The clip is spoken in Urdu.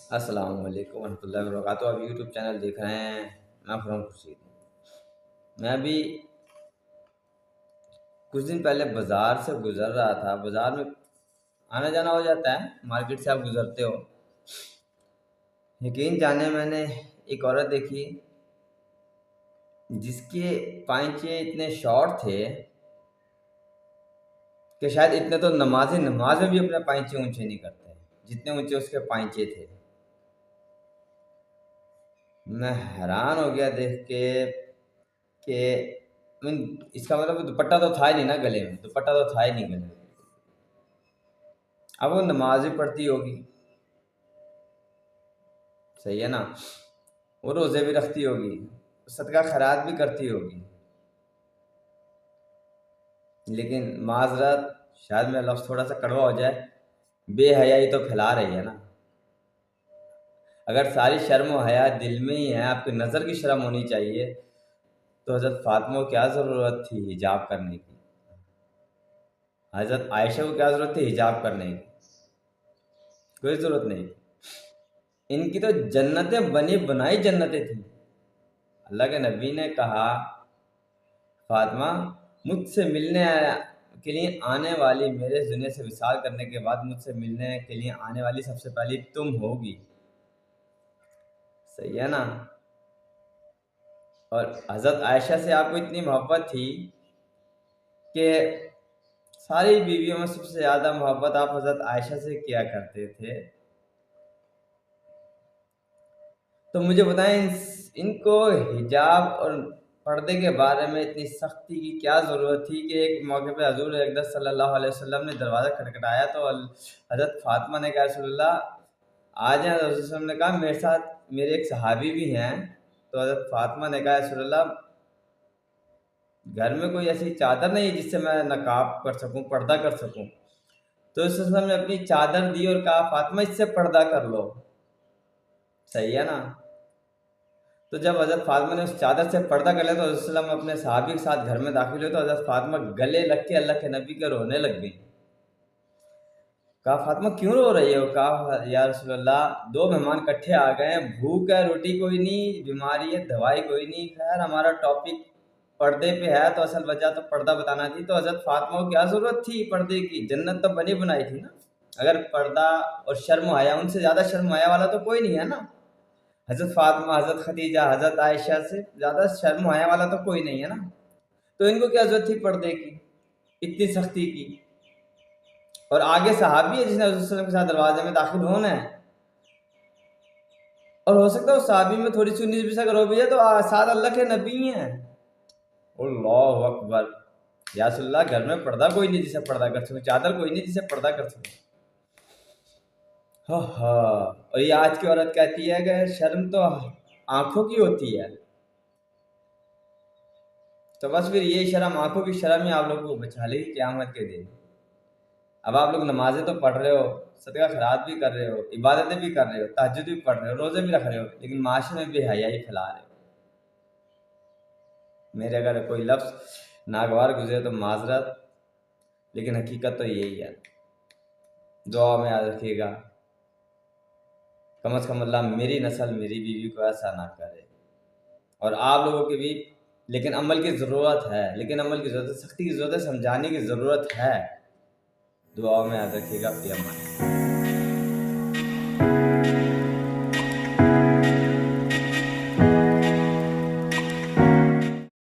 السلام علیکم ورحمۃ اللہ وبرکاتہ۔ آپ یوٹیوب چینل دیکھ رہے ہیں، میں فرحان خورشید ہوں۔ میں ابھی کچھ دن پہلے بازار سے گزر رہا تھا۔ بازار میں آنا جانا ہو جاتا ہے، مارکیٹ سے آپ گزرتے ہو۔ یقین جانے میں نے ایک عورت دیکھی جس کے پائنچے اتنے شارٹ تھے کہ شاید اتنے تو نماز میں بھی اپنے پائنچے اونچے نہیں کرتے جتنے اونچے اس کے پائنچے تھے۔ میں حیران ہو گیا دیکھ کے کہ اس کا مطلب دوپٹہ تو تھا ہی نہیں نا گلے میں، دوپٹہ تو تھا ہی نہیں گلے میں۔ اب وہ نماز بھی پڑھتی ہوگی، صحیح ہے نا، وہ روزے بھی رکھتی ہوگی، صدقہ خیرات بھی کرتی ہوگی، لیکن معذرت، شاید میرا لفظ تھوڑا سا کڑوا ہو جائے، بے حیائی تو پھیلا رہی ہے نا۔ اگر ساری شرم و حیا دل میں ہی ہے، آپ کی نظر کی شرم ہونی چاہیے، تو حضرت فاطمہ کو کیا ضرورت تھی حجاب کرنے کی؟ حضرت عائشہ کو کیا ضرورت تھی حجاب کرنے کی؟ کوئی ضرورت نہیں۔ ان کی تو جنتیں بنی بنائی جنتیں تھیں۔ اللہ کے نبی نے کہا، فاطمہ مجھ سے ملنے کے لیے آنے والی، میرے دنیا سے وصال کرنے کے بعد مجھ سے ملنے کے لیے آنے والی سب سے پہلی تم ہوگی، صحیح ہے نا۔ اور حضرت عائشہ سے آپ کو اتنی محبت تھی کہ ساری بیویوں میں سب سے زیادہ محبت آپ حضرت عائشہ سے کیا کرتے تھے۔ تو مجھے بتائیں، ان کو حجاب اور پردے کے بارے میں اتنی سختی کی کیا ضرورت تھی کہ ایک موقع پہ حضور اقدس صلی اللہ علیہ وسلم نے دروازہ کھٹکھٹایا تو حضرت فاطمہ نے کہا، رسول اللہ آ جائیں۔ رسول اللہ علیہ وسلم نے کہا میرے ساتھ میرے ایک صحابی بھی ہیں۔ تو حضرت فاطمہ نے کہا، رسول اللہ گھر میں کوئی ایسی چادر نہیں جس سے میں نقاب کر سکوں، پردہ کر سکوں۔ تو رسول اللہ علیہ وسلم نے اپنی چادر دی اور کہا، فاطمہ اس سے پردہ کر لو، صحیح ہے نا۔ تو جب حضرت فاطمہ نے اس چادر سے پردہ کر لیا تو حضرت صلی اللہ علیہ وسلم اپنے صحابی کے ساتھ گھر میں داخل ہوئے تو حضرت فاطمہ گلے لگ کے اللہ کے نبی کے رونے لگ گئی۔ کہا فاطمہ کیوں رو رہی ہو؟ کہا یا رسول اللہ دو مہمان کٹھے آ گئے ہیں، بھوک ہے، روٹی کوئی نہیں، بیماری ہے، دوائی کوئی نہیں۔ خیر ہمارا ٹاپک پردے پہ ہے تو اصل وجہ تو پردہ بتانا تھی۔ تو حضرت فاطمہ کو کیا ضرورت تھی پردے کی؟ جنت تو بنی بنائی تھی نا۔ اگر پردہ اور شرم و حیا، ان سے زیادہ شرم و حیا والا تو کوئی نہیں ہے نا۔ حضرت فاطمہ، حضرت خدیجہ، حضرت عائشہ سے زیادہ شرم و حیا والا تو کوئی نہیں ہے نا۔ تو ان کو کیا ضرورت تھی پردے کی، اتنی سختی کی؟ اور آگے صحابی ہے جس نے حضرت صلی اللہ علیہ وسلم کے ساتھ دروازے میں داخل ہونا ہے، اور ہو سکتا ہے اس صحابی میں تھوڑی سی 19-20 اگر ہو بھی جائے تو ساتھ اللہ کے نبی ہیں۔ اللہ اکبر، یا رسول اللہ گھر میں پردہ کوئی نہیں جسے پردہ کر سکوں، چادر کوئی نہیں جسے پردہ کر سکوں۔ ہاں، اور یہ آج کی عورت کہتی ہے کہ شرم تو آنکھوں کی ہوتی ہے۔ تو بس پھر یہ شرم، آنکھوں کی شرم ہی آپ لوگوں کو بچا لے گی قیامت کے دن۔ اب آپ لوگ نمازیں تو پڑھ رہے ہو، صدقہ خیرات بھی کر رہے ہو، عبادتیں بھی کر رہے ہو، تہجد بھی پڑھ رہے ہو، روزے بھی رکھ رہے ہو، لیکن معاشرے میں بے حیائی پھیلا رہے ہو۔ میرے اگر کوئی لفظ ناگوار گزرے تو معذرت، لیکن حقیقت تو یہی ہے۔ دعا میں یاد رکھیے گا، کم از کم اللہ میری نسل، میری بیوی کو ایسا نہ کرے، اور آپ لوگوں کی بھی۔ لیکن عمل کی ضرورت ہے، عمل کی ضرورت ہے، سختی کی ضرورت ہے، سمجھانے کی ضرورت ہے۔ دعا میں یاد رکھیے گا، فی امان۔